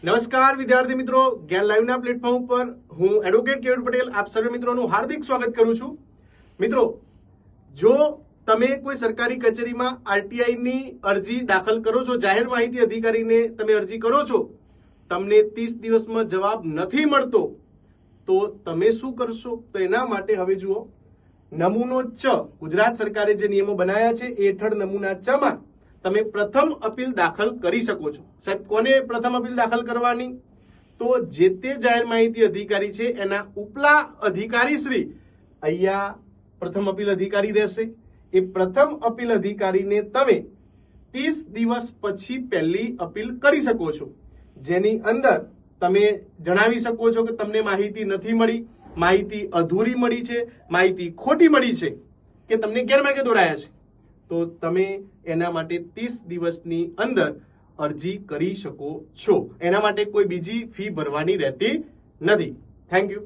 નમસ્કાર વિદ્યાર્થી મિત્રો, જ્ઞાન લાઈવના પ્લેટફોર્મ પર હું એડવોકેટ કેયુર પટેલ આપ સર્વે મિત્રોનું હાર્દિક સ્વાગત કરું છું। મિત્રો, જો તમે કોઈ સરકારી કચેરીમાં આરટીઆઈની અરજી દાખલ કરો છો, જાહેર માહિતી અધિકારીને તમે અરજી કરો છો, તમને 30 દિવસમાં જવાબ નથી મળતો તો તમે શું કરશો? તો એના માટે હવે જુઓ, નમૂનો ચ, ગુજરાત સરકારે જે નિયમો બનાવ્યા છે એ હેઠળ નમૂના ચ માં તમે પ્રથમ અપીલ દાખલ કરી શકો છો। સાહેબ, કોને પ્રથમ અપીલ દાખલ કરવાની? તો જે તે જાહેર માહિતી અધિકારી છે એના ઉપલા અધિકારી શ્રી અહીંયા પ્રથમ અપીલ અધિકારી રહેશે। એ પ્રથમ અપીલ અધિકારીને તમે 30 દિવસ પછી પહેલી અપીલ કરી શકો છો, જેની અંદર તમે જણાવી શકો છો કે તમને માહિતી નથી મળી, માહિતી અધૂરી મળી છે, માહિતી ખોટી મળી છે કે તમને ગેરમાર્ગે દોરાયા છે, તો તમે એના માટે 30 દિવસની અંદર અરજી કરી શકો છો। એના માટે કોઈ બીજી ફી ભરવાની રહેતી નથી। Thank you.